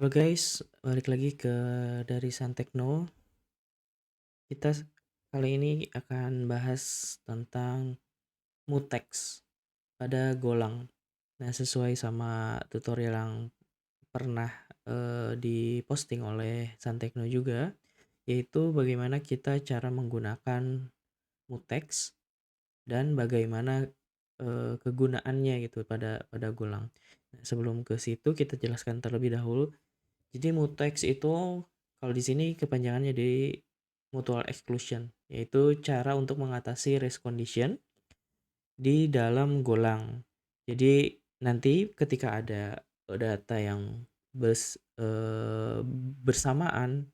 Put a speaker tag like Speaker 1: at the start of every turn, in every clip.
Speaker 1: Halo guys, balik lagi ke dari Santekno. Kita kali ini akan bahas tentang mutex pada Golang. Nah, sesuai sama tutorial yang pernah diposting oleh Santekno juga, yaitu bagaimana kita cara menggunakan mutex dan bagaimana kegunaannya gitu pada Golang. Nah, sebelum ke situ kita jelaskan terlebih dahulu. Jadi mutex itu kalau di sini kepanjangannya dari mutual exclusion, yaitu cara untuk mengatasi race condition di dalam Golang. Jadi nanti ketika ada data yang bersamaan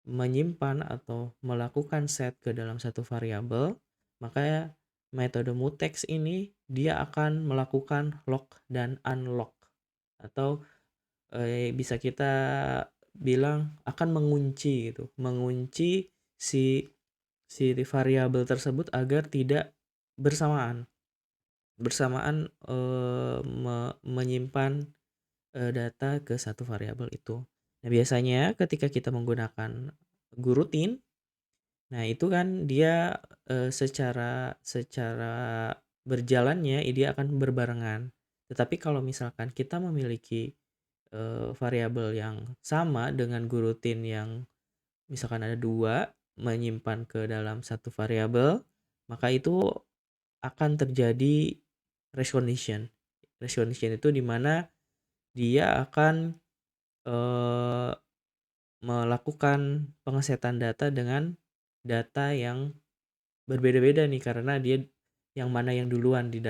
Speaker 1: menyimpan atau melakukan set ke dalam satu variabel, maka metode mutex ini dia akan melakukan lock dan unlock, atau bisa kita bilang akan mengunci gitu, mengunci si si variabel tersebut agar tidak bersamaan menyimpan data ke satu variabel itu. Nah, biasanya ketika kita menggunakan gurutin, nah itu kan dia secara secara berjalannya dia akan berbarengan. Tetapi kalau misalkan kita memiliki variabel yang sama dengan gurutin yang misalkan ada 2 menyimpan ke dalam satu variabel, maka itu akan terjadi race condition. Race condition itu di mana dia akan eh, melakukan pengesetan data dengan data yang berbeda-beda nih, karena dia yang mana yang duluan di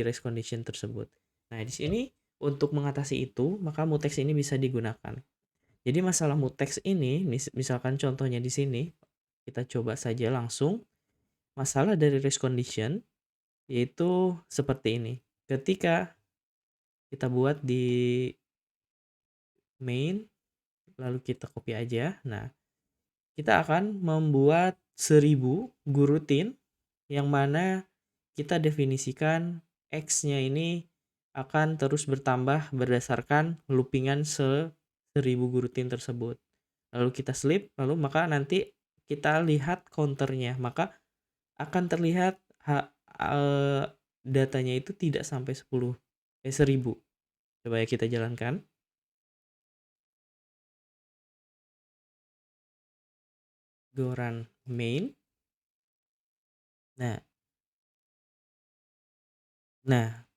Speaker 1: race condition tersebut. Nah, di sini untuk mengatasi itu, maka mutex ini bisa digunakan. Jadi masalah mutex ini, misalkan contohnya di sini, kita coba saja langsung. Masalah dari race condition yaitu seperti ini. Ketika kita buat di main, lalu kita copy aja. Nah, kita akan membuat 1000 gurutin yang mana kita definisikan X-nya ini akan terus bertambah berdasarkan loopingan 1000 gurutin tersebut. Lalu kita sleep, lalu maka nanti kita lihat counternya, maka akan terlihat datanya itu tidak sampai 1000. Coba ya kita jalankan. Go run main. Nah, nah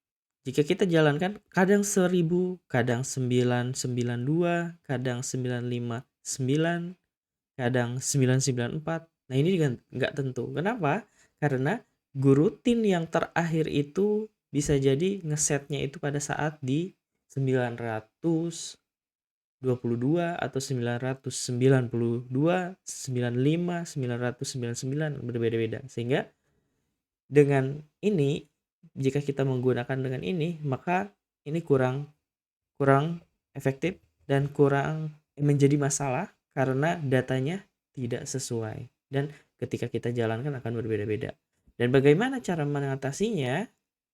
Speaker 1: jika kita jalankan kadang 1000, kadang 992, kadang 959, kadang 994. Nah, ini juga nggak tentu. Kenapa? Karena gurutin yang terakhir itu bisa jadi ngesetnya itu pada saat di 922 atau 992, 95, 999, berbeda-beda. Sehingga dengan ini, jika kita menggunakan dengan ini, maka ini kurang kurang efektif dan kurang menjadi masalah karena datanya tidak sesuai, dan ketika kita jalankan akan berbeda-beda. Dan bagaimana cara mengatasinya?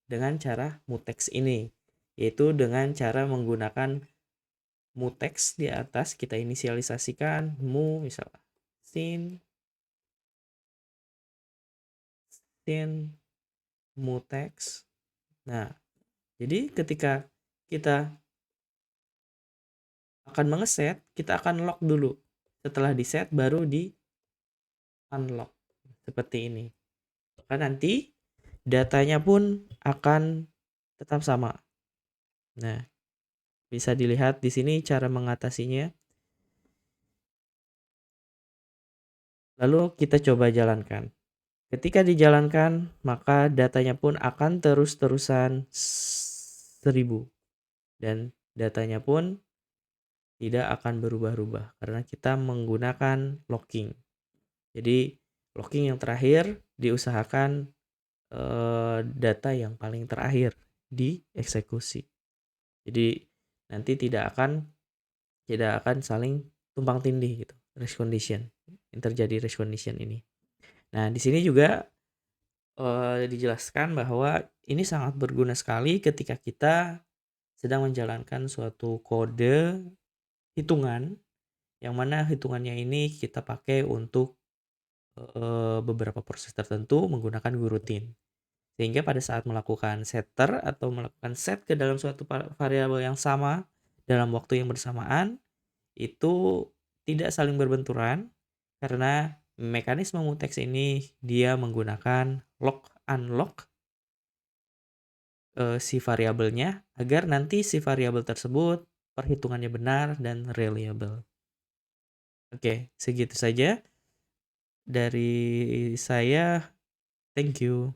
Speaker 1: Dengan cara mutex ini, yaitu dengan cara menggunakan mutex di atas. Kita inisialisasikan mu, misalnya sin mutex. Nah, jadi ketika kita akan mengeset, kita akan lock dulu. Setelah di set baru di unlock seperti ini. Maka nanti datanya pun akan tetap sama. Nah, bisa dilihat di sini cara mengatasinya. Lalu kita coba jalankan. Ketika dijalankan, maka datanya pun akan terus-terusan 1000. Dan datanya pun tidak akan berubah-ubah karena kita menggunakan locking. Jadi locking yang terakhir diusahakan data yang paling terakhir dieksekusi. Jadi nanti tidak akan saling tumpang tindih gitu, race condition. Yang terjadi race condition ini. Nah, di sini juga dijelaskan bahwa ini sangat berguna sekali ketika kita sedang menjalankan suatu kode hitungan, yang mana hitungannya ini kita pakai untuk, beberapa proses tertentu menggunakan gurutin. Sehingga pada saat melakukan setter atau melakukan set ke dalam suatu variabel yang sama dalam waktu yang bersamaan, itu tidak saling berbenturan karena mekanisme mutex ini dia menggunakan lock unlock si variabelnya agar nanti si variabel tersebut perhitungannya benar dan reliable. Oke, segitu saja dari saya. Thank you.